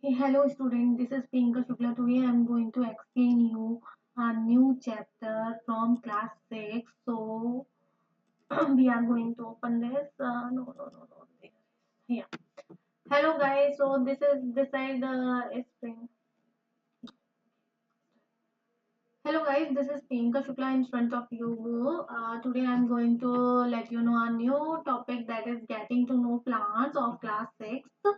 Hey, hello student, this is Pinka Shukla. Today I am going to explain you a new chapter from class 6. So we are going to open this. No. Yeah. Hello guys. So this is beside spring. Hello guys, this is Pinka Shukla in front of you. Today I am going to let you know a new topic that is getting to know plants of class 6. So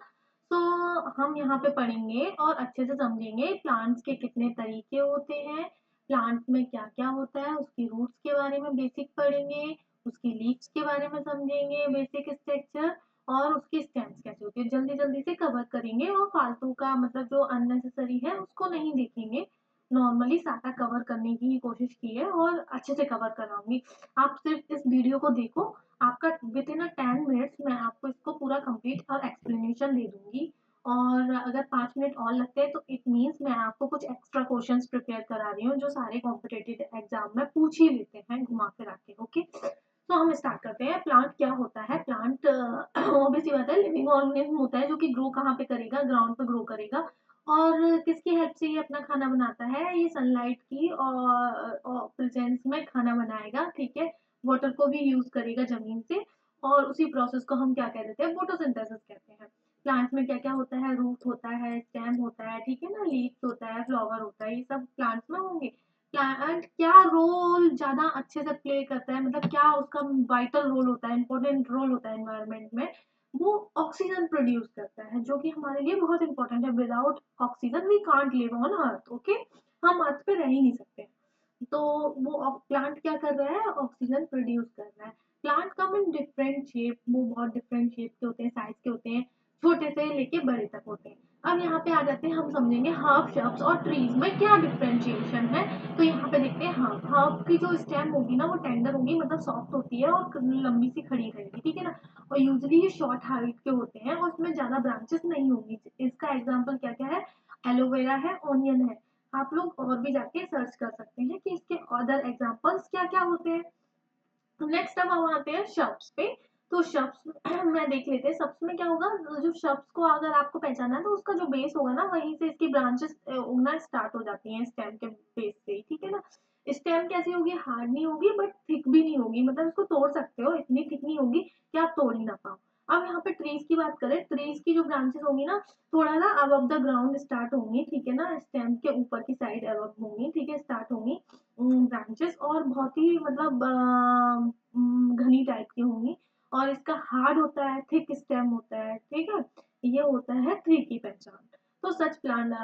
हम यहाँ पे पढ़ेंगे और अच्छे से समझेंगे plants के कितने तरीके होते हैं, प्लांट में क्या क्या होता है, उसकी रूट्स के बारे में बेसिक पढ़ेंगे, उसकी लीव्स के बारे में समझेंगे बेसिक स्ट्रक्चर, और उसकी स्टेम्स कैसे होती है जल्दी जल्दी से कवर करेंगे, और फालतू का मतलब जो अननेसेसरी है उसको नहीं देखेंगे। नॉर्मली सारा कवर करने की ही कोशिश की है और अच्छे से कवर कराऊंगी। आप सिर्फ इस वीडियो को देखो, आपका विद इन 10 मिनट्स मैं आपको इसको पूरा कंप्लीट और एक्सप्लेनेशन दे दूंगी। और अगर 5 मिनट और लगते हैं तो इट मीन्स मैं आपको कुछ एक्स्ट्रा क्वेश्चंस प्रिपेयर करा रही हूँ जो सारे कॉम्पिटेटिव एग्जाम में पूछ ही लेते हैं घुमा फिरा के। ओके, तो हम स्टार्ट करते हैं। प्लांट क्या होता है? प्लांट ऑब्वियसली बात है, लिविंग ऑर्गेनिज्म होता है जो कि ग्रो कहाँ पे करेगा? ग्राउंड पे ग्रो करेगा। और किसकी हेल्प से ये अपना खाना बनाता है? ये सनलाइट की और प्रेजेंस में खाना बनाएगा, ठीक है। वाटर को भी यूज करेगा जमीन से, और उसी प्रोसेस को हम क्या कह देते हैं? फोटोसिंथेसिस कहते हैं। प्लांट में क्या क्या होता है? रूट होता है, स्टेम होता है, ठीक है ना, लीव्स होता है, फ्लावर होता है, ये सब प्लांट्स में होंगे। प्लांट क्या रोल ज्यादा अच्छे से प्ले करता है, मतलब क्या उसका वाइटल रोल होता है, इंपॉर्टेंट रोल होता है एनवायरमेंट में? वो ऑक्सीजन प्रोड्यूस करता है जो कि हमारे लिए बहुत इंपॉर्टेंट है। Without oxygen we can't live on earth. Okay, हम अर्थ पे रह ही नहीं सकते। तो वो प्लांट क्या कर रहा है? ऑक्सीजन प्रोड्यूस कर रहा है। Plant come in different shape, वो बहुत डिफरेंट शेप के होते हैं, साइज के होते हैं, छोटे से लेके बड़े तक होते हैं। अब यहाँ पे आ जाते हैं, हम समझेंगे हर्ब, शब्स और ट्रीज में क्या डिफरेंशिएशन है। तो यहाँ पे देखते हैं, हर्ब हर्ब की जो स्टेम होगी ना वो टेंडर होगी, मतलब सॉफ्ट होती है और लंबी सी खड़ी रहेगी, ठीक है ना। और यूजली ये शॉर्ट हाइट के होते हैं और उसमें ज्यादा ब्रांचेस नहीं होंगी। इसका एग्जाम्पल क्या क्या है? एलोवेरा है, ऑनियन है। आप लोग और भी जाके सर्च कर सकते हैं कि इसके अदर एग्जांपल्स क्या क्या होते हैं। नेक्स्ट अब हम आते हैं शब्द पे। तो शब्द में देख लेते हैं, शब्द में क्या होगा? जो शब्द को अगर आपको पहचाना है तो उसका जो बेस होगा ना, वहीं से इसकी ब्रांचेस उगना स्टार्ट हो जाती हैं, स्टेम के बेस से ही, ठीक है ना। स्टेम कैसी होगी? हार्ड नहीं होगी बट थिक भी नहीं होगी, मतलब इसको तोड़ सकते हो, इतनी थिक नहीं होगी कि आप तोड़ ही ना पाओ। अब यहाँ पे ट्रीज की बात करें, ट्रीज की जो ब्रांचेस होंगी ना, थोड़ा ना अबव द ग्राउंड स्टार्ट होंगी, ठीक है ना, स्टेम के ऊपर की साइड अबव होंगी, ठीक है, स्टार्ट होंगी ब्रांचेस, और बहुत ही मतलब घनी टाइप की होंगी। और इसका हार्ड होता है, थिक स्टेम होता है, ठीक है। ये होता है ट्री की पहचान। तो such plant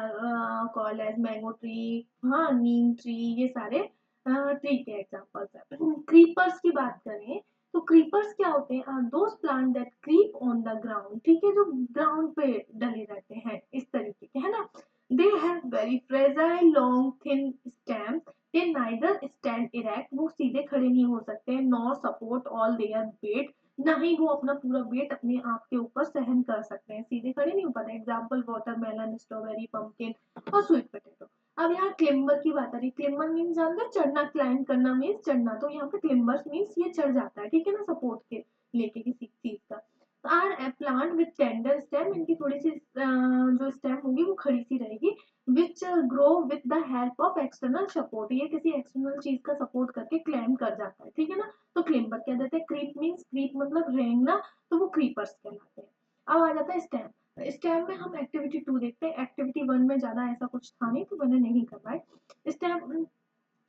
called as mango tree, हाँ, नीम ट्री, ये सारे ट्री के एग्जांपल्स हैं। क्रीपर्स की बात करें तो क्रीपर्स क्या होते हैं? Are those plant that creep on the ground, ठीक है, जो ग्राउंड पे डले रहते हैं, इस तरीके के, है ना। They have very fragile long thin stem, they neither stand erect, वो सीधे खड़े नहीं हो सकते, nor support all their weight, ना ही वो अपना पूरा वेट अपने आप के ऊपर सहन कर सकते हैं, सीधे खड़े नहीं हो पाते। एग्जाम्पल वाटरमेलन, स्ट्रॉबेरी, पंपकिन और स्वीट पोटैटो। अब यहाँ क्लिम्बर की बात आ रही। क्लिम्बर मीन्स जानते हैं? चढ़ना, क्लाइंब करना मीन्स चढ़ना। तो यहाँ पे क्लिम्बर्स मीन्स ये चढ़ जाता है, ठीक है ना, सपोर्ट के लेके किसी चीज का। Are a plant with tender stem, इनकी थोड़ी सी जो स्टेम होगी वो खड़ी सी रहेगी, which grow with the help of external support, ये किसी एक्सटर्नल चीज का सपोर्ट करके क्लाइंब कर जाता है, ठीक है ना। तो क्लिम्बर कह देते हैं। क्रीप मीन्स, क्रीप मतलब रेंगना, तो वो क्रीपर्स कहलाते हैं। अब आ जाता है स्टेम। स्टेम में हम एक्टिविटी 2 देखते हैं। एक्टिविटी 1 में ज्यादा ऐसा कुछ था नहीं तो मैंने नहीं करवाया। स्टेम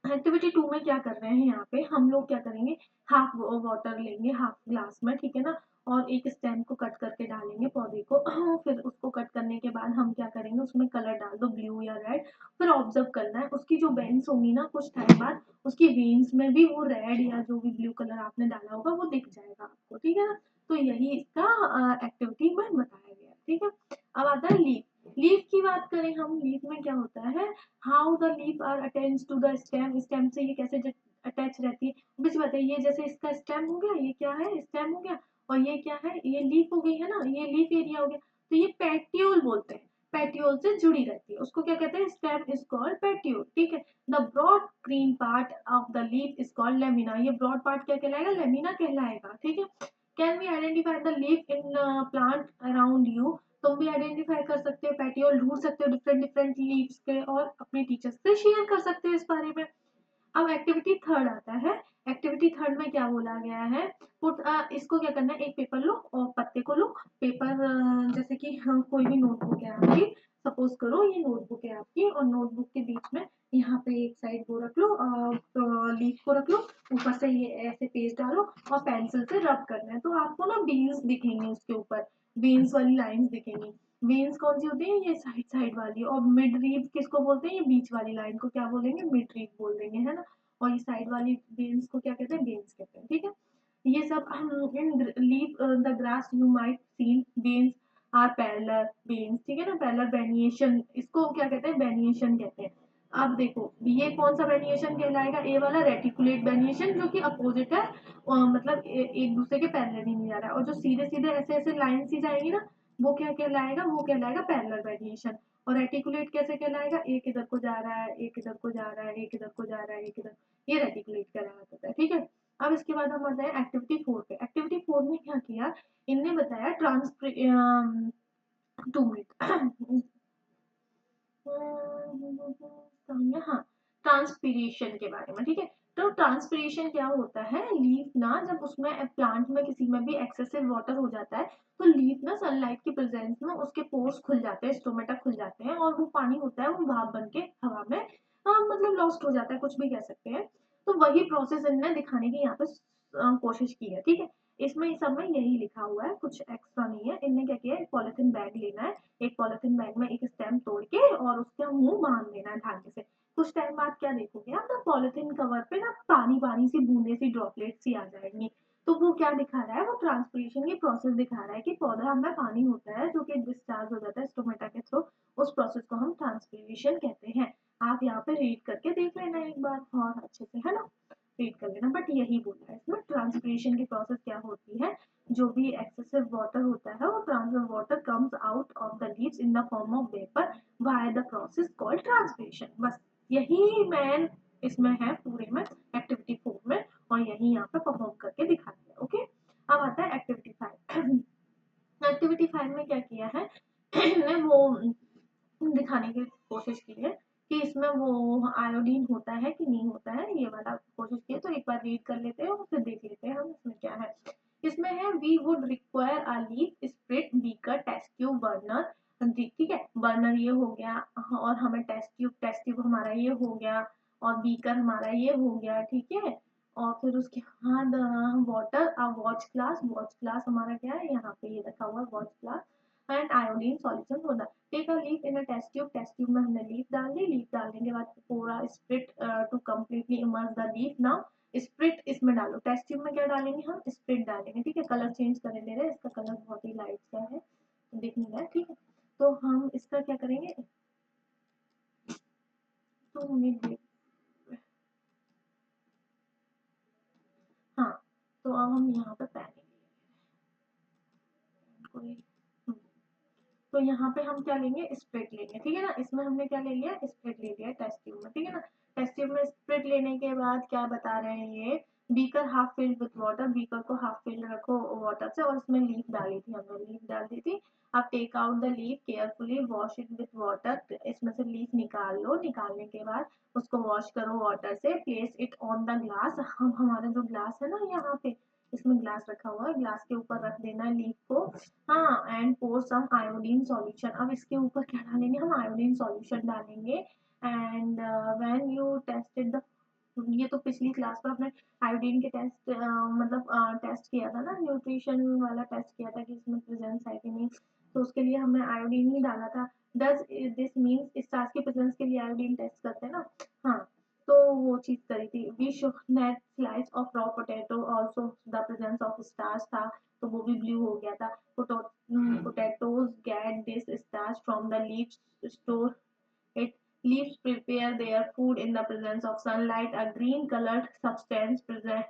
एक्टिविटी 2 में क्या कर रहे हैं? यहाँ पे हम लोग क्या करेंगे? हाफ वाटर लेंगे, हाफ ग्लास में, ठीक है ना, और एक स्टेम को कट करके डालेंगे पौधे को। फिर उसको कट करने के बाद हम क्या करेंगे? उसमें कलर डाल दो, ब्लू या रेड। फिर ऑब्जर्व करना है उसकी जो वेन्स होंगी ना, कुछ टाइम बाद उसकी वेन्स में भी वो रेड या जो भी ब्लू कलर आपने डाला होगा वो दिख जाएगा आपको, ठीक है ना। तो यही इसका एक्टिविटी में बताया गया, ठीक है। अब आता है लीफ। लीफ की बात करें हम, लीफ में क्या होता है? How the leaf are attach to the stem, stem से ये कैसे अटैच रहती है? बीच बात है, ये जैसे इसका स्टेम हो गया, ये क्या है? स्टेम हो गया। और ये क्या है? ये लीफ हो गई, है ना, ये लीफ एरिया हो गया। तो ये पेट्यूल बोलते हैं, पेट्यूल से जुड़ी रहती है, उसको क्या कहते हैं? स्टेम इज कॉल्ड पेट्यूल, ठीक है। The broad green part of the leaf is called lamina, ये ब्रॉड पार्ट क्या कहलाएगा? लेमिना कहलाएगा, ठीक है। Can we identify the leaf in plant around you? तुम भी आइडेंटिफाई कर सकते हो, पेटियोल ढूंढ सकते हो डिफरेंट डिफरेंट लीव्स के, और अपने टीचर्स से शेयर कर सकते हो इस बारे में। अब एक्टिविटी थर्ड आता है। एक्टिविटी थर्ड में क्या बोला गया है, पुट इसको क्या करना है, एक पेपर लो और पत्ते को लो। पेपर जैसे कि कोई भी नोटबुक है आपकी, सपोज करो ये नोटबुक है आपकी, और नोटबुक के बीच में यहाँ पे एक साइड वो रख लो, लीफ को रख लो, ऊपर से ये ऐसे पेज डालो और पेंसिल से रब करना है, तो आपको ना बीन्स दिखेंगे उसके ऊपर, बीन्स वाली लाइंस दिखेंगी। वेन्स कौन सी होती है, ये साइड साइड वाली, और मिड रीफ किसको बोलते हैं, ये बीच वाली लाइन को क्या बोलेंगे, मिड रीफ बोल देंगे, है ना। और ये साइड वाली वेन्स को क्या कहते हैं, वेन्स कहते हैं, ठीक है। ये सब हम in leave the grass you might seen veins are parallel veins, ठीक है ना, पैरेलल वेनिएशन, इसको क्या कहते हैं, वेनिएशन कहते हैं। अब देखो ये कौन सा वेनिएशन कहलाएगा, ए वाला रेटिकुलेट वेनिएशन, जो कि अपोजिट है, मतलब एक दूसरे के पैरेलल ही नहीं जा रहा है, और जो सीधे सीधे ऐसे ऐसे लाइन सी जाएगी ना, वो क्या कहलाएगा, वो कहलाएगा पैरेलल वेरिएशन। और रेटिकुलेट कैसे कहलाएगा, एक इधर को जा रहा है, एक इधर को जा रहा है, एक इधर को जा रहा है, एक इधर, ये रेटिकुलेट कहलाता है, ठीक है। अब इसके बाद हम आते हैं एक्टिविटी 4 पे। एक्टिविटी 4 में क्या किया, इनने बताया ट्रांसप्रे 2 मिनट हाँ, ट्रांसपीरेशन के बारे में, ठीक है। तो ट्रांसपीरेशन क्या होता है, लीफ ना जब उसमें प्लांट में किसी में भी एक्सेसिव वाटर हो जाता है, तो लीफ ना सनलाइट की प्रेजेंस में उसके पोर्स खुल जाते हैं, स्टोमेटा खुल जाते हैं, और वो पानी होता है वो भाप बन के हवा में मतलब लॉस्ट हो जाता है, कुछ भी कह सकते हैं। तो वही प्रोसेस इनने दिखाने की यहाँ पे कोशिश की है, ठीक है। इसमें सब में यही लिखा हुआ है, कुछ एक्स्ट्रा नहीं है। इनने क्या किया, एक पॉलिथीन बैग लेना है, एक पॉलिथीन बैग में एक स्टेम तोड़ के और उसका मुंह बांध देना है धागे से। कुछ टाइम बाद क्या देखोगे आप ना, पॉलिथीन कवर पे ना पानी पानी सी बूंदे सी ड्रॉपलेट सी आ जाएंगी। तो वो क्या दिखा रहा है, वो ट्रांसपीरेशन की प्रोसेस दिखा रहा है कि पौधा में पानी होता है जो कि डिस्चार्ज हो जाता है स्टोमेटा के थ्रू, उस प्रोसेस को हम ट्रांसपीरेशन कहते हैं। आप यहाँ पे रीड करके देख लेना एक बार और अच्छे से, है ना, रीड कर लेना। बट यही बोला है इसमें, ट्रांसपीरेशन की प्रोसेस क्या होती है, जो भी एक्सेसिव वाटर होता है वो transfer water comes out of the leaves in the form of vapour via the process called transpiration. बस यही मैन इसमें है पूरे में, एक्टिविटी 4 में, और यही यहाँ पे परफॉर्म करके दिखा दिया, ओके। अब आता है एक्टिविटी 5। एक्टिविटी 5 में क्या किया है ने वो दिखाने की कोशिश की है कि इसमें वो आयोडीन होता है कि नहीं होता है, ये वाला कोशिश की है। तो एक बार रीड कर लेते हैं और फिर देख लेते हैं हम इसमें क्या है। इसमें है we would require a leaf spirit beaker test tube burner, ठीक है, बर्नर ये हो गया, और हमें टेस्ट ट्यूब हमारा ये हो गया, और बीकर हमारा ये हो गया, ठीक है। और फिर उसके बाद वाटर वॉच ग्लास हमारा क्या है, यहाँ पे ये रखा हुआ है watch glass, and iodine solution होना। Take a leaf in a test tube में हमने लीफ डाल दी, लीफ डालने के बाद पूरा spirit to completely immerse the leaf. Now spirit इसमें डालो, टेस्ट ट्यूब में क्या डालेंगे हम, स्प्रिट डालेंगे, ठीक है। कलर चेंज कर ले रहे हैं, इसका कलर बहुत ही लाइट सा है, दिख नहीं रहा है, ठीक है। तो हम इसका क्या करेंगे, तो हमें हाँ, तो अब हम यहाँ पे पैनिंग कोई तो यहाँ पे हम क्या लेंगे, स्प्रिट लेंगे, ठीक है ना। इसमें हमने क्या ले लिया, स्प्रिट ले लिया टेस्ट ट्यूब में, ठीक है ना। टेस्ट ट्यूब में स्प्रिट लेने के बाद क्या बता रहे हैं ये, beaker half filled with water, beaker को हाफ फिल्ड रखो वाटर से, और इसमें लीफ डाली थी हमने, लीफ डाल दी थी। अब take out the leaf carefully, wash it with water, इसमें से लीफ निकाल लो, निकालने के बाद उसको वॉश करो वाटर से, place it on the glass, हम हमारा जो ग्लास है ना यहाँ पे, इसमें ग्लास रखा हुआ है, ग्लास के ऊपर रख देना है लीफ को, हाँ, and pour some iodine solution. अब इसके ऊपर क्या डालेंगे, हम आयोडीन सॉल्यूशन डालेंगे। And when you tested the, ये तो पिछली क्लास में आपने आयोडीन के टेस्ट मतलब टेस्ट किया था ना, न्यूट्रिशन वाला टेस्ट किया था कि इसमें प्रेजेंस है कि नहीं, तो उसके लिए हमने आयोडीन ही डाला था। डज दिस मीन्स स्टार्च की प्रेजेंस के लिए आयोडीन टेस्ट करते हैं ना, हाँ, तो वो चीज करी थी। We should net slice of raw potato also the presence of starch था, तो वो भी ब्लू हो गया था। Potatoes get this starch from the leaves, store it. Leaves prepare their food in the presence of sunlight, a green colored substance present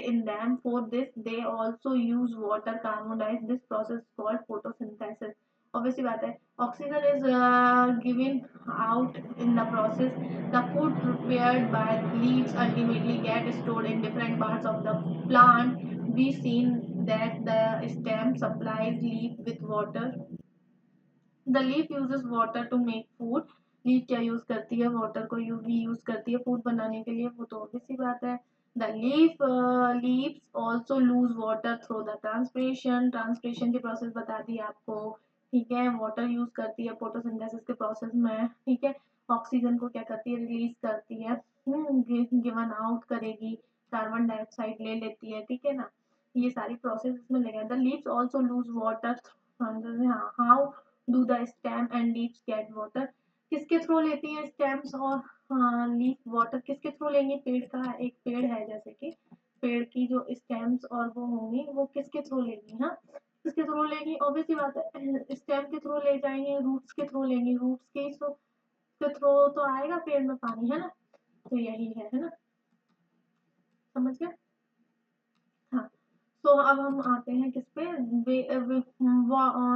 in them. For this, they also use water carbonize. This process is called photosynthesis. Obviously बात है, oxygen is given out in the process. The food prepared by leaves ultimately get stored in different parts of the plant. We seen that the stem supplies leaf with water, the leaf uses water to make food. Leaf क्या use करती है, water को भी use करती है food बनाने के लिए, वो तो ऑब्वियस सी बात है। The leaves also loose water through the transpiration. Transpiration की प्रोसेस बता दी आपको, ठीक है। वाटर यूज करती है फोटोसिंथेसिस के प्रोसेस में, ठीक है। ऑक्सीजन को क्या करती है, रिलीज करती है, गिवन आउट करेगी, कार्बन डाइऑक्साइड ले लेती है, ठीक है ना। ये सारी प्रोसेस इसमें लगे। The leaves also loose water. How do the stem and leaves get water. किसके थ्रू लेती हैं स्टेम्स और लीफ वाटर, किसके थ्रू लेंगे, पेड़ का एक पेड़ है जैसे कि पेड़ की जो स्टेम्स और वो होंगी वो किसके थ्रू लेंगी, हाँ किसके थ्रू लेंगी, ऑब्वियस सी बात है स्टेम के थ्रू ले जाएंगे, रूट्स के थ्रू लेंगी, रूट्स के थ्रू तो आएगा पेड़ में पानी, है ना। तो यही है ना, समझ गए। हाँ, तो अब हम आते हैं किस पे,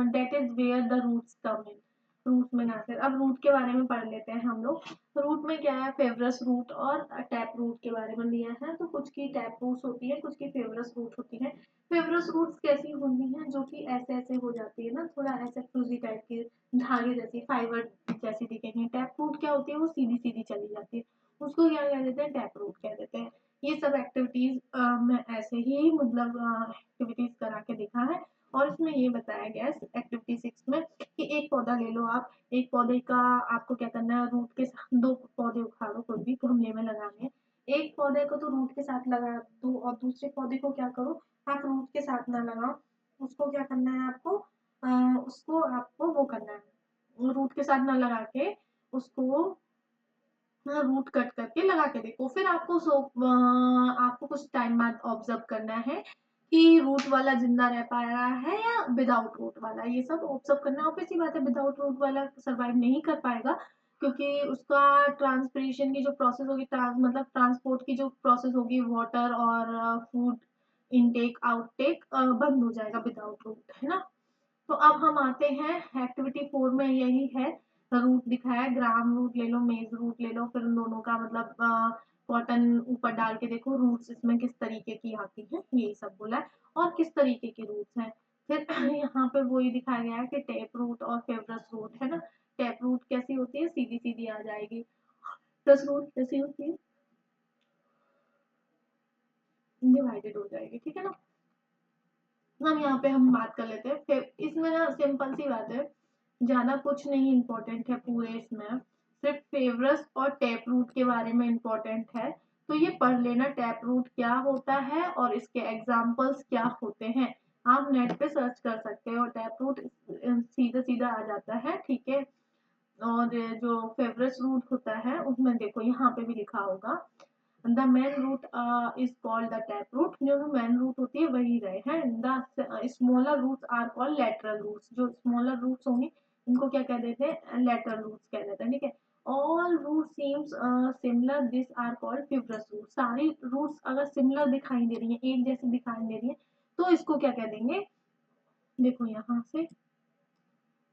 that is where the roots come in. Root में ना फिर अब रूट के बारे में पढ़ लेते हैं हम लोग। रूट में क्या है, फेवरस रूट और टैप रूट के बारे में दिया है। तो कुछ की टैप रूट्स होती है, कुछ की फेवरस रूट होती है। फेवरस रूट्स कैसी होती हैं, जो कि ऐसे ऐसे हो जाती है ना, थोड़ा ऐसे फ्लूजी टाइप की, धागे जैसी, फाइबर जैसी दिखेंगे। टैप रूट क्या होती है, वो सीधी सीधी चली जाती है, उसको क्या कह देते हैं, टैप रूट कह देते हैं। ये सब एक्टिविटीज मैं ऐसे ही मतलब एक्टिविटीज करा के दिखा है। और इसमें ये बताया गया है एक्टिविटी 6 में कि एक पौधा ले लो आप, एक पौधे का आपको क्या करना है, रूट के साथ दो पौधे उखाड़ो, कोई भी गमले में लगाने हैं। एक पौधे को तो रूट के साथ लगा दो और दूसरे पौधे को क्या करो, आप रूट के साथ ना लगाओ, उसको क्या करना है आपको, उसको आपको वो करना है, रूट के साथ ना लगा के उसको रूट कट करके लगा के देखो। फिर आपको आपको कुछ टाइम बाद ऑब्जर्व करना है कि रूट वाला जिंदा रह पा रहा है या विदाउट रूट वाला, ये सब ऑब्जर्व करना है। ऑब्वियस सी बात है विदाउट रूट वाला सरवाइव नहीं कर पाएगा, क्योंकि उसका ट्रांसपिरेशन की जो प्रोसेस होगी, मतलब ट्रांसपोर्ट की जो प्रोसेस होगी, वाटर और फूड इनटेक आउटटेक बंद हो जाएगा विदाउट रूट, है ना। तो अब हम आते हैं एक्टिविटी 4 में, यही है रूट दिखाया है, ग्राम रूट ले लो, मेज रूट ले लो, फिर उन दोनों का मतलब कॉटन ऊपर डाल के देखो रूट्स इसमें किस तरीके की आती है, यही सब बोला है, और किस तरीके की रूट्स हैं। फिर यहाँ पे वही दिखाया गया है कि टेप रूट और फेवरस रूट, है ना। टेप रूट कैसी होती है, सीधी सीधी आ जाएगी। फेवरस रूट कैसी होती है, डिवाइडेड हो जाएगी, ठीक है ना। हम यहाँ पे हम बात कर लेते हैं इसमें ना सिंपल सी बात है, ज्यादा कुछ नहीं इम्पोर्टेंट है पूरे इसमें, सिर्फ फेवरस और टैप रूट के बारे में इम्पोर्टेंट है। तो ये पढ़ लेना टैप रूट क्या होता है और इसके एग्जाम्पल्स क्या होते हैं। आप नेट पे सर्च कर सकते हो, टैप रूट सीधा सीधा आ जाता है, ठीक है। और जो फेवरस रूट होता है उसमें देखो यहाँ पे भी लिखा होगा, the main root is called the tap root, जो मेन रूट होती है वही रहे हैं। The smaller roots are called lateral roots, जो स्मॉलर रूट्स होंगे इनको क्या कह देते हैं, लेटरल रूट्स कह देते हैं, ठीक है। All root seems similar, this are called fibrous root. सारी रूट्स अगर सिमिलर दिखाई दे रही है, एक जैसी दिखाई दे रही है, तो इसको क्या कह देंगे, देखो यहाँ से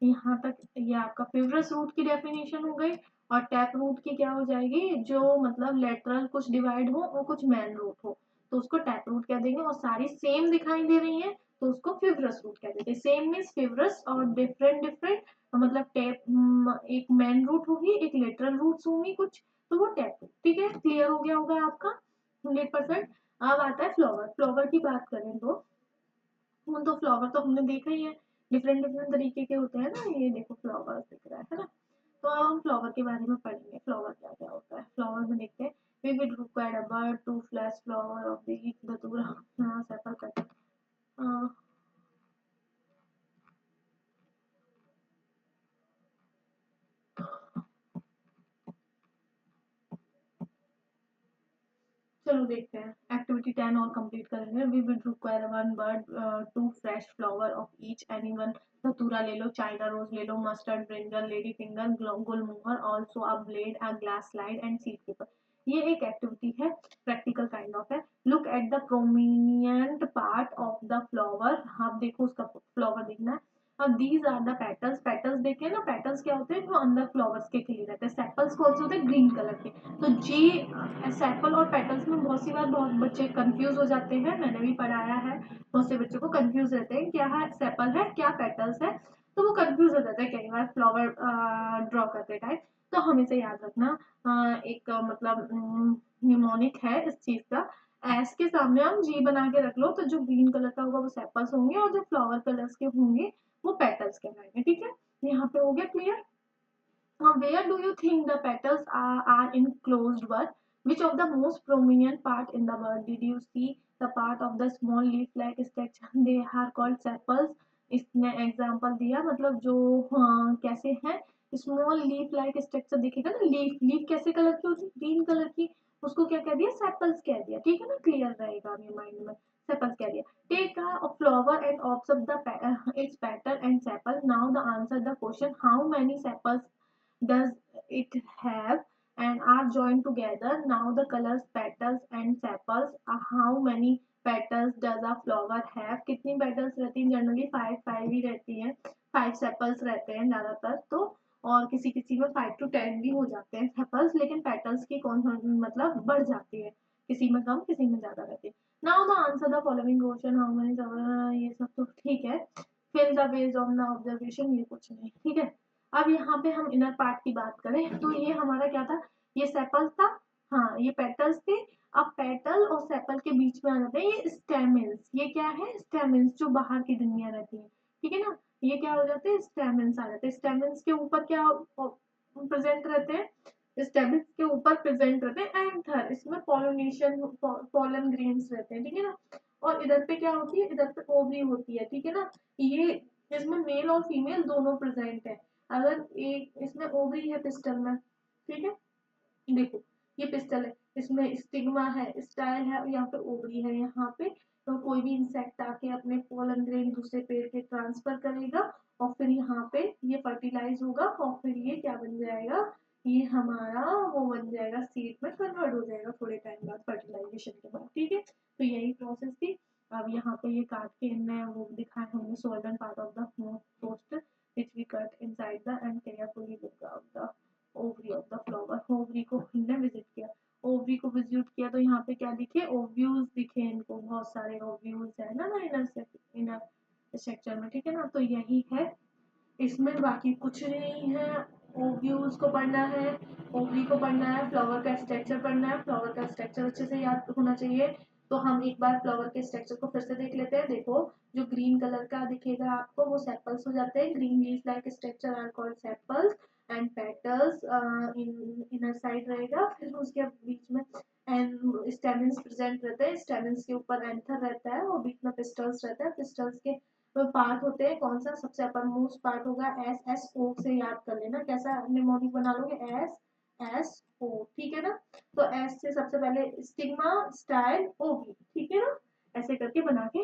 यहाँ तक ये आपका फिब्रस रूट की डेफिनेशन हो गई। और टैप रूट की क्या हो जाएगी, जो मतलब लेटरल कुछ डिवाइड हो और कुछ मेन रूट हो, तो उसको टैप रूट कह देंगे। और सारी सेम दिखाई दे रही है तो उसको फिब्रस रूट कह देंगे। सेम मीन्स फिब्रस और डिफरेंट डिफरेंट, मतलब टैप एक मेन रूट होगी, एक लेटरल रूट्स होंगी कुछ, तो वो टैप रूट, ठीक है। क्लियर हो गया होगा आपका 100%। अब आता है फ्लावर। फ्लावर की बात करें तो फ्लावर तो हमने देखा ही है, डिफरेंट डिफरेंट तरीके के होते हैं ना। ये देखो फ्लावर दिख रहा है ना। तो अब हम फ्लावर के बारे में पढ़ेंगे, फ्लावर क्या क्या होता है। फ्लावर में देखते हैं, we will require a bird to flash flower of the datura, sepal cut। चलो देखते हैं एक्टिविटी 10 और कंप्लीट करेंगे। We will require one bud, two fresh flower of each any one. धतूरा ले लो, चाइना रोज ले लो, mustard, brinjal, lady finger, gulmohar, also a blade, a glass slide and seed paper. ये एक एक्टिविटी है, प्रैक्टिकल काइंड ऑफ है। Look at the prominent part of the flower, आप देखो उसका फ्लावर देखना है। अब these are the petals, petals देखे ना, पेटल्स क्या होते हैं, जो अंदर फ्लावर्स के खिले रहते हैं। सेपल्स कौन से होते हैं, ग्रीन कलर के। तो जी सेपल और पेटल्स में बहुत सी बार बहुत बच्चे कंफ्यूज हो जाते हैं, मैंने भी पढ़ाया है, बहुत से बच्चों को कंफ्यूज रहते हैं क्या है सेपल है क्या पेटल्स है। तो वो कंफ्यूज हो जाता है कई बार फ्लावर ड्रॉ करते टाइम। तो हमेशा याद रखना एक मतलब निमोनिक है इस चीज का। एस के सामने हम जी बना के रख लो, तो जो ग्रीन कलर का होगा वो सेपल्स होंगे और जो फ्लावर कलर्स के होंगे वो पेटल्स कहलाएंगे। ठीक है, यहाँ पे हो गया clear. Where do you think the petals are in closed bud? Which of the most prominent part in the bud? Did you see the part of the small leaf-like structure? They are called sepals. इसने example दिया, मतलब जो कैसे है, small leaf like structure दिखेगा ना, leaf leaf कैसे colour की होती है, ग्रीन कलर की, उसको क्या कह दिया, सेपल्स कह दिया। ठीक है ना, क्लियर रहेगा आपके माइंड में, सेपल्स कह दिया। Take a flower and observe its petal and sepal. Now the answer the question, how many sepals does it have and are joined together? Now the colors petals and sepals. How many petals does a flower have? कितनी petals रहती हैं? Generally 5 ही रहती हैं, 5 sepals रहते हैं ज्यादातर तो, और किसी किसी में 5 to 10 भी हो जाते हैं सेपल्स, लेकिन पेटल्स की कौन मतलब बढ़ जाती है, किसी में कम किसी में ज्यादा रहती है। Now the answer the following question, how many, ये सब तो ठीक है। Fill the based on the observation, ये कुछ नहीं, ठीक है। अब यहाँ पे हम इनर पार्ट की बात करें तो ये हमारा क्या था, ये सेपल था, हाँ ये पेटल्स थे। अब पेटल और सेपल के बीच में आ जाते हैं ये स्टेमिन्स। ये क्या है, स्टेमिन्स, जो बाहर की डंडियां रहती है, ठीक है ना, ये क्या हो जाते हैं, स्टेमिन्स आ जाते हैं। स्टेमिन्स के ऊपर क्या प्रेजेंट रहते हैं, स्टेमिन्स के ऊपर प्रेजेंट रहते हैं एंथर, इसमें पोलिनेशन पोलन ग्रेन्स रहते हैं, ठीक है ना। और इधर पे क्या होती है, इधर पे ओवरी होती है, ठीक है ना। ये इसमें मेल और फीमेल दोनों प्रेजेंट है। अगर एक इसमें ओवरी है पिस्टल में, ठीक है, देखो ये पिस्टल है, इसमें स्टिग्मा है, स्टाइल है, यहाँ पे ओवरी है। यहाँ पे तो कोई भी इंसेक्ट आके अपने पोलन ग्रेन दूसरे पेड़ पे ट्रांसफर करेगा और फिर यहाँ पे ये फर्टिलाइज होगा और फिर ये क्या बन जाएगा, ये हमारा वो बन जाएगा, सीड में कन्वर्ट हो जाएगा थोड़े टाइम बाद, फर्टिलाइजेशन के बाद। ठीक है, तो यही प्रोसेस थी। अब यहाँ पे ये काट के इनने वो दिखाए होंगे, सोल्वेंट part of the post which we cut inside the and carefully look out the ovary of the flower। Ovary को हमने विजिट किया, ओवरी को विजिट किया तो यहाँ पे क्या दिखे, ओव्यूल्स दिखे इनको, बहुत सारे ओव्यूल्स है ना इनर स्ट्रक्चर में, ठीक है ना। तो यही है इसमें, बाकी कुछ नहीं है। ओव्यूल्स को पढ़ना है, ओवरी को पढ़ना है, फ्लावर का स्ट्रक्चर पढ़ना है, फ्लावर का स्ट्रक्चर अच्छे से याद होना चाहिए। तो हम एक बार फ्लावर के स्ट्रक्चर को फिर से देख लेते हैं। देखो जो ग्रीन कलर का दिखेगा आपको वो सेपल्स हो जाते हैं, green leaf like structure are called sepals and petals inner side रहेगा, फिर उसके बीच में एंड स्टेमिन्स प्रेजेंट रहते हैं, स्टेमिन्स के ऊपर एंथर रहता है और बीच में पिस्टल्स रहता है। पिस्टल्स के तो पार्ट होते हैं, कौन सा सबसे अपर मोस्ट पार्ट होगा, एस एस ओ से याद कर लेना, कैसा निमोनिक बना लोगे, एस एस ओ, ठीक है ना। तो एस से सबसे पहले स्टिग्मा, स्टाइल, ओवी, ठीक है ना, ऐसे करके बना के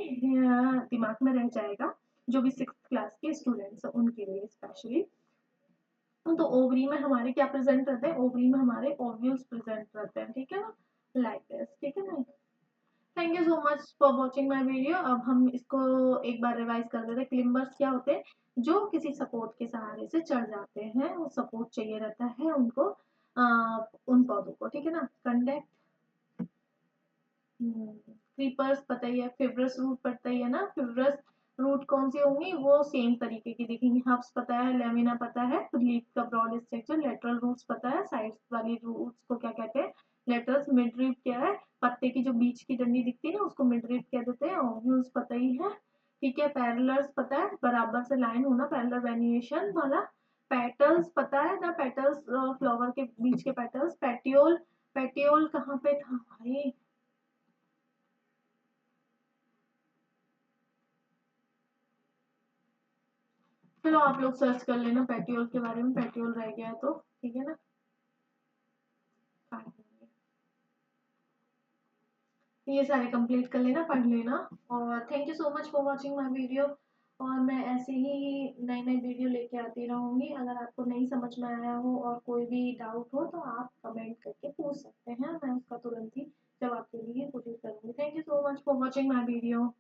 दिमाग में रह जाएगा, जो भी 6th क्लास के स्टूडेंट्स हैं उनके लिए स्पेशली। तो ओवरी में हमारे क्या प्रेजेंट रहते हैं, ओवरी में हमारे ओव्यूल्स प्रेजेंट रहते हैं, ठीक है ना, लाइक दिस, ठीक है ना। Thank you so much for watching my video. अब हम इसको एक बार रिवाइज कर देते हैं। क्लिम्बर्स क्या होते हैं, जो किसी सपोर्ट के सहारे से चढ़ जाते हैं, वो सपोर्ट चाहिए रहता है उनको, उन पौधों को, ठीक है ना। कंडेक्ट, क्रीपर्स पता ही है, फिब्रस रूट पता ही है ना, फिब्रस रूट कौन सी होंगी, वो सेम तरीके की दिखेंगी। हब्स पता है, लेमिना पता है, लीफ का ब्रॉड स्ट्रक्चर, लेटरल रूट्स पता है, साइड्स वाली रूट्स को क्या कहते हैं, लेटर्स। मिड रीप क्या है, पत्ते की जो बीच की डंडी दिखती है ना उसको मिड रीप कह देते हैं। ओव्यूल्स पता ही है, ठीक है। पैरेलल्स पता है, बराबर से लाइन होना, पैरेलल वेन्युएशन वाला। पेटल्स पता है ना, पेटल्स फ्लावर के बीच के पेटल्स। पेटियोल, पेटियोल कहाँ पे था भाई, चलो आप लोग सर्च कर लेना पेट्योल के बारे में, पेट्योल रह गया है तो, ठीक है ना। ये सारे कंप्लीट कर लेना, पढ़ लेना। और thank you so much for watching my video. और मैं ऐसे ही नई नई वीडियो लेके आती रहूंगी। अगर आपको नहीं समझ में आया हो और कोई भी डाउट हो तो आप कमेंट करके पूछ सकते हैं, मैं उसका तुरंत ही जवाब के लिए कोशिश करूंगी। Thank you so much for watching my video.